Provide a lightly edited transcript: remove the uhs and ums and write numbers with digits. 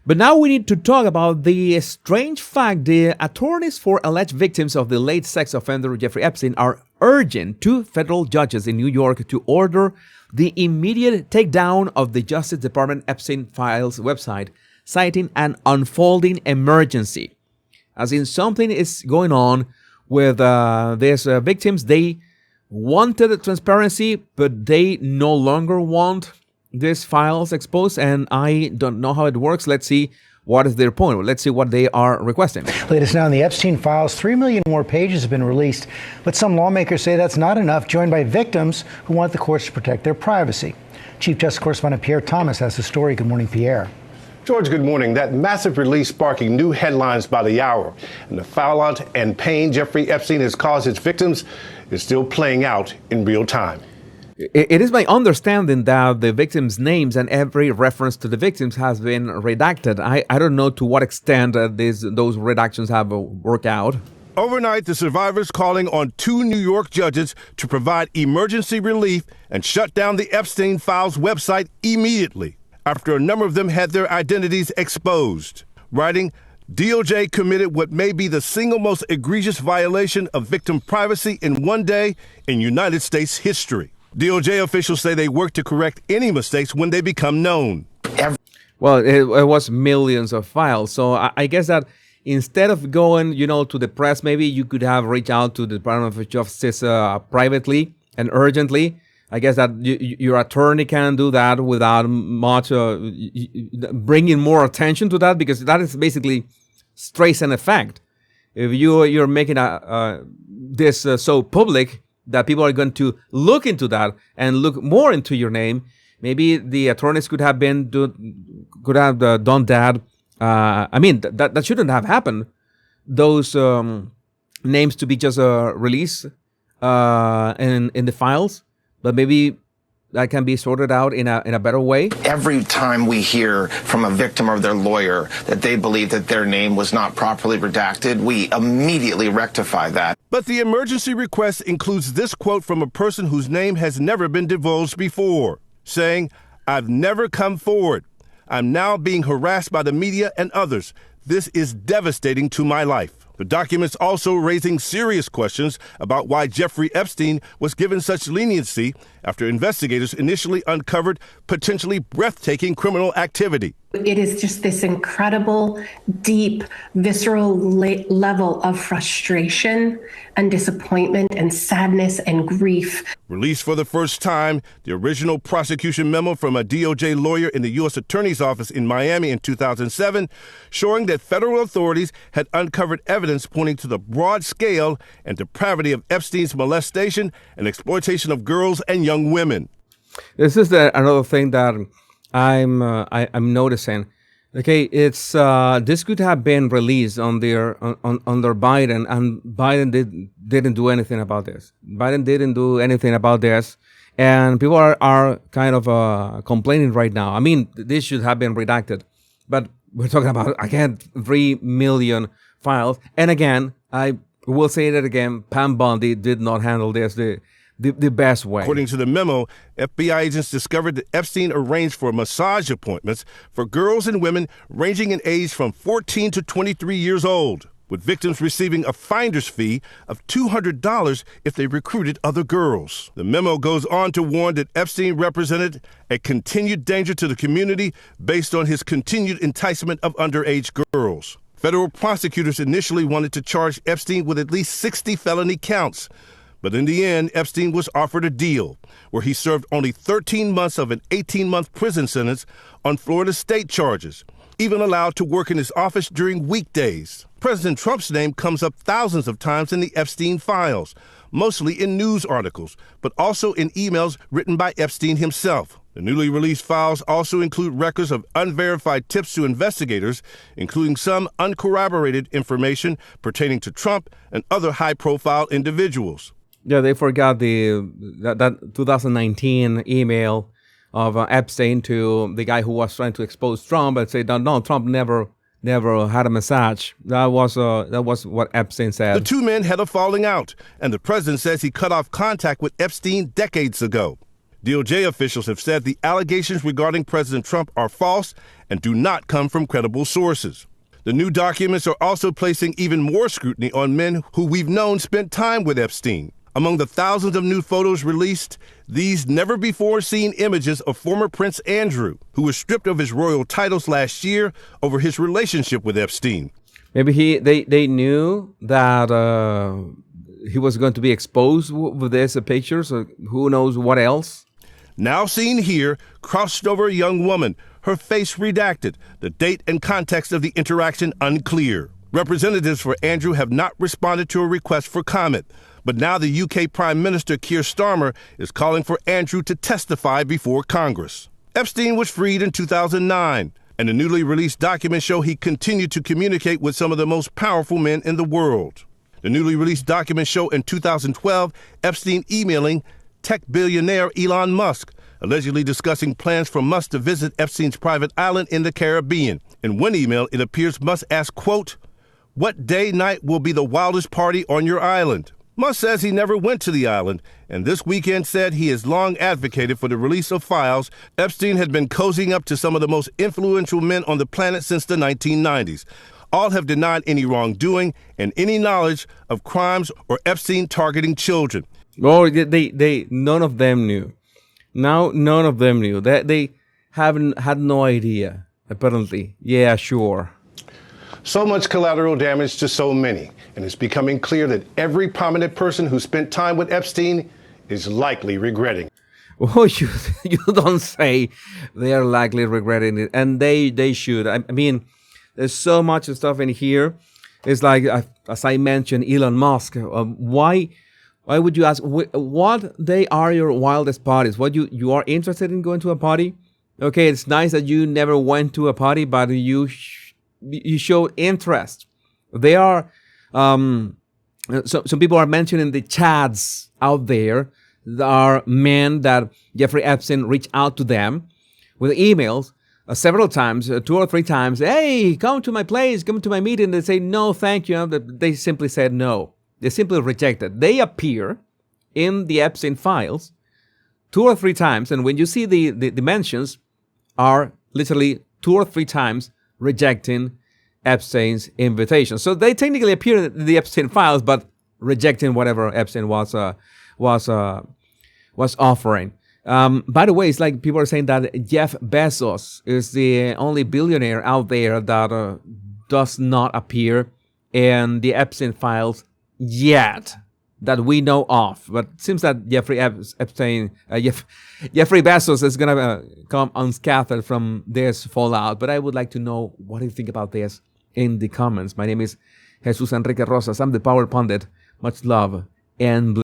But now we need to talk about the strange fact the attorneys for alleged victims of the late sex offender Jeffrey Epstein are urging two federal judges in New York to order the immediate takedown of the Justice Department Epstein Files website, citing an unfolding emergency. As in, something is going on with these victims. They wanted transparency, but they no longer want these files exposed, and I don't know how it works. Let's see what is their point. Let's see what they are requesting. Latest now in the Epstein files, 3 million more pages have been released, but some lawmakers say that's not enough, joined by victims who want the courts to protect their privacy. Chief Justice Correspondent Pierre Thomas has the story. Good morning, Pierre. George, good morning. That massive release sparking new headlines by the hour. And the fallout and pain Jeffrey Epstein has caused his victims is still playing out in real time. It is my understanding that the victims' names and every reference to the victims has been redacted. I don't know to what extent those redactions have worked out. Overnight, the survivors calling on two New York judges to provide emergency relief and shut down the Epstein Files website immediately after a number of them had their identities exposed. Writing, DOJ committed what may be the single most egregious violation of victim privacy in one day in United States history. DOJ officials say they work to correct any mistakes when they become known. Well, it was millions of files. So I guess that instead of going, to the press, maybe you could have reached out to the Department of Justice privately and urgently. I guess that your attorney can do that without much bringing more attention to that, because that is basically trace and effect. If you're making this so public that people are going to look into that and look more into your name, maybe the attorneys could have done that. That shouldn't have happened. Those names to be just released in the files, but maybe that can be sorted out in a better way. Every time we hear from a victim or their lawyer that they believe that their name was not properly redacted, we immediately rectify that. But the emergency request includes this quote from a person whose name has never been divulged before, saying, "I've never come forward. I'm now being harassed by the media and others. This is devastating to my life." The document's also raising serious questions about why Jeffrey Epstein was given such leniency after investigators initially uncovered potentially breathtaking criminal activity. It is just this incredible, deep, visceral level of frustration and disappointment and sadness and grief. Released for the first time, the original prosecution memo from a DOJ lawyer in the U.S. Attorney's Office in Miami in 2007, showing that federal authorities had uncovered evidence pointing to the broad scale and depravity of Epstein's molestation and exploitation of girls and young women. This is another thing that I'm noticing. Okay, it's this could have been released under Biden, and Biden didn't do anything about this. Biden didn't do anything about this, and people are kind of complaining right now. I mean, this should have been redacted, but we're talking about, again, 3 million files. And again, I will say that again, Pam Bondi did not handle this the best way. According to the memo, FBI agents discovered that Epstein arranged for massage appointments for girls and women ranging in age from 14 to 23 years old, with victims receiving a finder's fee of $200 if they recruited other girls. The memo goes on to warn that Epstein represented a continued danger to the community based on his continued enticement of underage girls. Federal prosecutors initially wanted to charge Epstein with at least 60 felony counts. But in the end, Epstein was offered a deal where he served only 13 months of an 18-month prison sentence on Florida state charges, even allowed to work in his office during weekdays. President Trump's name comes up thousands of times in the Epstein files, mostly in news articles, but also in emails written by Epstein himself. The newly released files also include records of unverified tips to investigators, including some uncorroborated information pertaining to Trump and other high-profile individuals. Yeah, they forgot that 2019 email of Epstein to the guy who was trying to expose Trump and say, no, Trump never had a massage. That was what Epstein said. The two men had a falling out, and the president says he cut off contact with Epstein decades ago. DOJ officials have said the allegations regarding President Trump are false and do not come from credible sources. The new documents are also placing even more scrutiny on men who we've known spent time with Epstein. Among the thousands of new photos released, these never-before-seen images of former Prince Andrew, who was stripped of his royal titles last year over his relationship with Epstein. Maybe they knew that he was going to be exposed with these pictures, or who knows what else. Now seen here, crouched over a young woman, her face redacted, the date and context of the interaction unclear. Representatives for Andrew have not responded to a request for comment, but now the UK Prime Minister Keir Starmer is calling for Andrew to testify before Congress. Epstein was freed in 2009, and the newly released documents show he continued to communicate with some of the most powerful men in the world. The newly released documents show in 2012 Epstein emailing tech billionaire Elon Musk, allegedly discussing plans for Musk to visit Epstein's private island in the Caribbean. In one email, it appears Musk asked, quote, "What day night will be the wildest party on your island?" Musk says he never went to the island, and this weekend said he has long advocated for the release of files. Epstein had been cozying up to some of the most influential men on the planet since the 1990s. All have denied any wrongdoing and any knowledge of crimes or Epstein targeting children. Oh, they none of them knew. Now, none of them knew. They haven't had no idea, apparently. Yeah, sure. So much collateral damage to so many, and it's becoming clear that every prominent person who spent time with Epstein is likely regretting. Oh, you don't say. They are likely regretting it, and they should. I mean, there's so much stuff in here. It's like, as I mentioned, Elon Musk. Why would you ask what they are your wildest parties? What you are interested in going to a party? Okay, it's nice that you never went to a party, but you showed interest. They are some people are mentioning the chads out there. There are men that Jeffrey Epstein reached out to them with emails several times, 2 or 3 times. Hey, come to my place, come to my meeting. They say no, thank you. They simply said no. They simply rejected. They appear in the Epstein files 2 or 3 times, and when you see the mentions, are literally 2 or 3 times rejecting Epstein's invitation. So they technically appear in the Epstein files, but rejecting whatever Epstein was offering. By the way, it's like people are saying that Jeff Bezos is the only billionaire out there that does not appear in the Epstein files yet, that we know of. But it seems that Jeffrey Bezos is going to come unscathed from this fallout. But I would like to know, what do you think about this in the comments? My name is Jesus Enrique Rosas. I'm the Power Pundit. Much love and